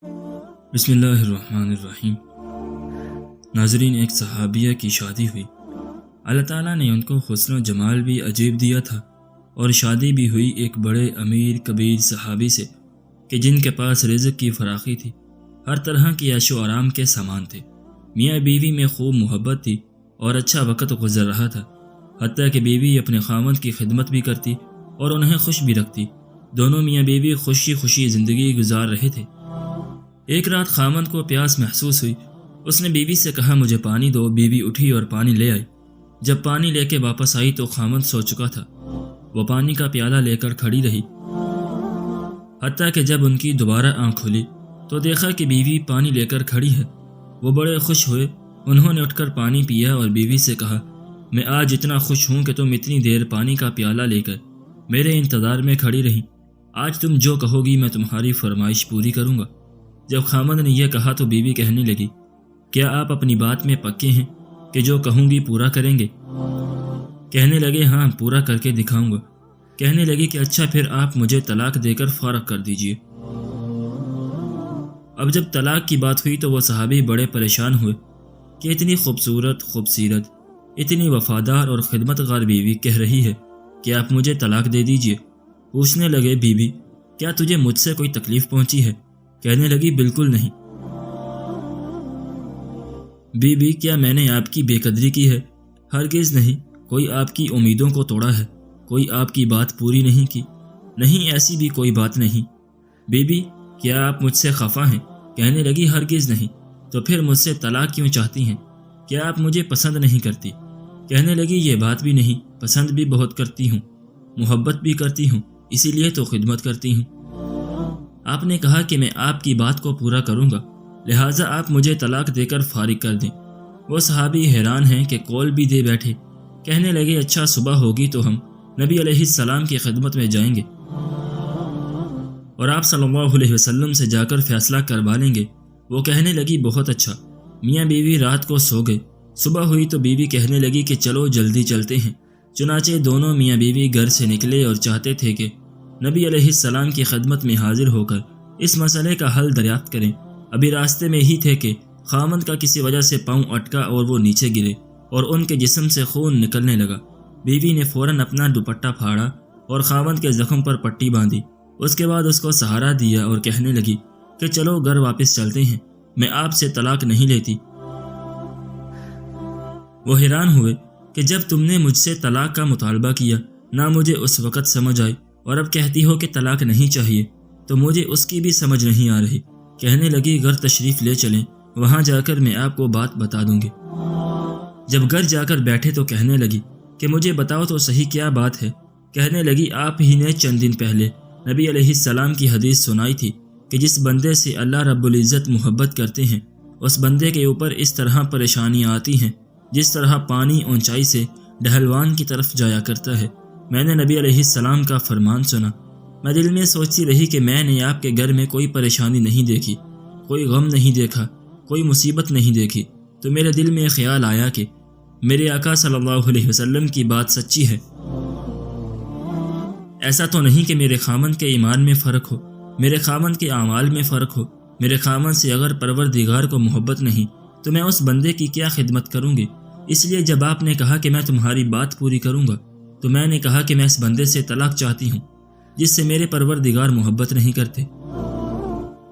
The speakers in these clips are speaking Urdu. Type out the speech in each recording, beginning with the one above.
بسم اللہ الرحمن الرحیم۔ ناظرین، ایک صحابیہ کی شادی ہوئی۔ اللہ تعالیٰ نے ان کو حسن و جمال بھی عجیب دیا تھا، اور شادی بھی ہوئی ایک بڑے امیر کبیر صحابی سے کہ جن کے پاس رزق کی فراخی تھی، ہر طرح کی عیش و آرام کے سامان تھے۔ میاں بیوی میں خوب محبت تھی اور اچھا وقت گزر رہا تھا، حتیٰ کہ بیوی اپنے خاوند کی خدمت بھی کرتی اور انہیں خوش بھی رکھتی۔ دونوں میاں بیوی خوشی خوشی زندگی گزار رہے تھے۔ ایک رات خاوند کو پیاس محسوس ہوئی۔ اس نے بیوی سے کہا، مجھے پانی دو۔ بیوی اٹھی اور پانی لے آئی۔ جب پانی لے کے واپس آئی تو خاوند سو چکا تھا۔ وہ پانی کا پیالہ لے کر کھڑی رہی، حتیٰ کہ جب ان کی دوبارہ آنکھ کھلی تو دیکھا کہ بیوی پانی لے کر کھڑی ہے۔ وہ بڑے خوش ہوئے۔ انہوں نے اٹھ کر پانی پیا اور بیوی سے کہا، میں آج اتنا خوش ہوں کہ تم اتنی دیر پانی کا پیالہ لے کر میرے انتظار میں کھڑی رہی۔ آج تم جو کہو گی میں تمہاری فرمائش پوری کروں گا۔ جب خاوند نے یہ کہا تو بیوی کہنے لگی، کیا آپ اپنی بات میں پکے ہیں کہ جو کہوں گی پورا کریں گے؟ کہنے لگے، ہاں، پورا کر کے دکھاؤں گا۔ کہنے لگی کہ اچھا، پھر آپ مجھے طلاق دے کر فارغ کر دیجئے۔ اب جب طلاق کی بات ہوئی تو وہ صحابی بڑے پریشان ہوئے کہ اتنی خوبصورت، خوبصیرت، اتنی وفادار اور خدمت گار بیوی کہہ رہی ہے کہ آپ مجھے طلاق دے دیجئے۔ پوچھنے لگے، بیوی، کیا تجھے مجھ سے کوئی تکلیف پہنچی ہے؟ کہنے لگی، بالکل نہیں۔ بیوی، کیا میں نے آپ کی بے قدری کی ہے؟ ہرگز نہیں۔ کوئی آپ کی امیدوں کو توڑا ہے؟ کوئی آپ کی بات پوری نہیں کی؟ نہیں، ایسی بھی کوئی بات نہیں۔ بیوی، کیا آپ مجھ سے خفا ہیں؟ کہنے لگی، ہرگز نہیں۔ تو پھر مجھ سے طلاق کیوں چاہتی ہیں؟ کیا آپ مجھے پسند نہیں کرتی؟ کہنے لگی، یہ بات بھی نہیں، پسند بھی بہت کرتی ہوں، محبت بھی کرتی ہوں، اسی لیے تو خدمت کرتی ہوں۔ آپ نے کہا کہ میں آپ کی بات کو پورا کروں گا، لہٰذا آپ مجھے طلاق دے کر فارغ کر دیں۔ وہ صحابی حیران ہیں کہ قول بھی دے بیٹھے۔ کہنے لگے، اچھا، صبح ہوگی تو ہم نبی علیہ السلام کی خدمت میں جائیں گے اور آپ صلی اللہ علیہ وسلم سے جا کر فیصلہ کروا لیں گے۔ وہ کہنے لگی، بہت اچھا۔ میاں بیوی رات کو سو گئے۔ صبح ہوئی تو بیوی کہنے لگی کہ چلو جلدی چلتے ہیں۔ چنانچہ دونوں میاں بیوی گھر سے نکلے اور چاہتے تھے کہ نبی علیہ السلام کی خدمت میں حاضر ہو کر اس مسئلے کا حل دریافت کریں۔ ابھی راستے میں ہی تھے کہ خاوند کا کسی وجہ سے پاؤں اٹکا اور وہ نیچے گرے اور ان کے جسم سے خون نکلنے لگا۔ بیوی نے فوراً اپنا دوپٹہ پھاڑا اور خاوند کے زخم پر پٹی باندھی۔ اس کے بعد اس کو سہارا دیا اور کہنے لگی کہ چلو گھر واپس چلتے ہیں، میں آپ سے طلاق نہیں لیتی۔ وہ حیران ہوئے کہ جب تم نے مجھ سے طلاق کا مطالبہ کیا، نہ مجھے اس وقت سمجھ آئی، اور اب کہتی ہو کہ طلاق نہیں چاہیے، تو مجھے اس کی بھی سمجھ نہیں آ رہی۔ کہنے لگی، گھر تشریف لے چلیں، وہاں جا کر میں آپ کو بات بتا دوں گی۔ جب گھر جا کر بیٹھے تو کہنے لگی کہ مجھے بتاؤ تو صحیح کیا بات ہے؟ کہنے لگی، آپ ہی نے چند دن پہلے نبی علیہ السلام کی حدیث سنائی تھی کہ جس بندے سے اللہ رب العزت محبت کرتے ہیں، اس بندے کے اوپر اس طرح پریشانیاں آتی ہیں جس طرح پانی اونچائی سے ڈھلوان کی طرف جایا کرتا ہے۔ میں نے نبی علیہ السلام کا فرمان سنا۔ میں دل میں سوچتی رہی کہ میں نے آپ کے گھر میں کوئی پریشانی نہیں دیکھی، کوئی غم نہیں دیکھا، کوئی مصیبت نہیں دیکھی، تو میرے دل میں خیال آیا کہ میرے آقا صلی اللہ علیہ وسلم کی بات سچی ہے۔ ایسا تو نہیں کہ میرے خاوند کے ایمان میں فرق ہو، میرے خاوند کے اعمال میں فرق ہو۔ میرے خاوند سے اگر پروردگار کو محبت نہیں تو میں اس بندے کی کیا خدمت کروں گی؟ اس لیے جب آپ نے کہا کہ میں تمہاری بات پوری کروں گا تو میں نے کہا کہ میں اس بندے سے طلاق چاہتی ہوں جس سے میرے پروردگار محبت نہیں کرتے۔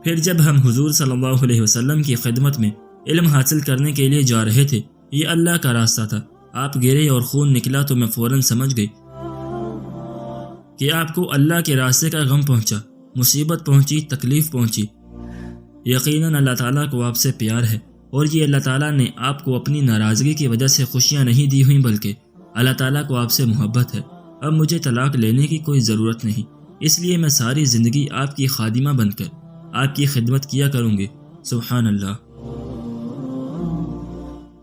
پھر جب ہم حضور صلی اللہ علیہ وسلم کی خدمت میں علم حاصل کرنے کے لیے جا رہے تھے، یہ اللہ کا راستہ تھا۔ آپ گرے اور خون نکلا تو میں فوراً سمجھ گئی کہ آپ کو اللہ کے راستے کا غم پہنچا، مصیبت پہنچی، تکلیف پہنچی۔ یقیناً اللہ تعالیٰ کو آپ سے پیار ہے، اور یہ اللہ تعالیٰ نے آپ کو اپنی ناراضگی کی وجہ سے خوشیاں نہیں دی ہوئیں، بلکہ اللہ تعالیٰ کو آپ سے محبت ہے۔ اب مجھے طلاق لینے کی کوئی ضرورت نہیں، اس لیے میں ساری زندگی آپ کی خادمہ بن کر آپ کی خدمت کیا کروں گی۔ سبحان اللہ۔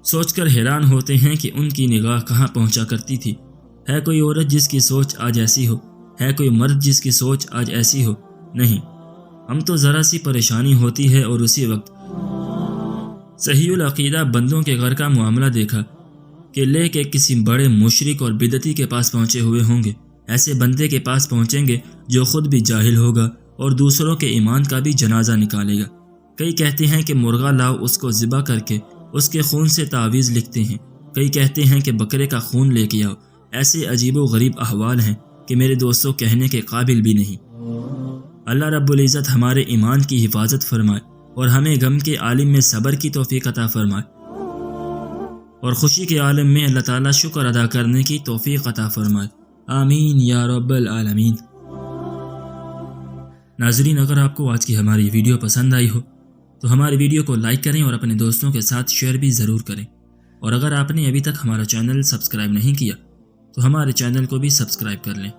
سوچ کر حیران ہوتے ہیں کہ ان کی نگاہ کہاں پہنچا کرتی تھی۔ ہے کوئی عورت جس کی سوچ آج ایسی ہو؟ ہے کوئی مرد جس کی سوچ آج ایسی ہو؟ نہیں، ہم تو ذرا سی پریشانی ہوتی ہے اور اسی وقت صحیح العقیدہ بندوں کے گھر کا معاملہ دیکھا کہ لے کے کسی بڑے مشرک اور بدعتی کے پاس پہنچے ہوئے ہوں گے۔ ایسے بندے کے پاس پہنچیں گے جو خود بھی جاہل ہوگا اور دوسروں کے ایمان کا بھی جنازہ نکالے گا۔ کئی کہتے ہیں کہ مرغا لاؤ، اس کو ذبح کر کے اس کے خون سے تعویذ لکھتے ہیں، کئی کہتے ہیں کہ بکرے کا خون لے کے آؤ۔ ایسے عجیب و غریب احوال ہیں کہ میرے دوستوں کہنے کے قابل بھی نہیں۔ اللہ رب العزت ہمارے ایمان کی حفاظت فرمائے اور ہمیں غم کے عالم میں صبر کی توفیق عطا فرمائے اور خوشی کے عالم میں اللہ تعالیٰ شکر ادا کرنے کی توفیق عطا فرمائے، آمین یا رب العالمین۔ ناظرین، اگر آپ کو آج کی ہماری ویڈیو پسند آئی ہو تو ہماری ویڈیو کو لائک کریں اور اپنے دوستوں کے ساتھ شیئر بھی ضرور کریں، اور اگر آپ نے ابھی تک ہمارا چینل سبسکرائب نہیں کیا تو ہمارے چینل کو بھی سبسکرائب کر لیں۔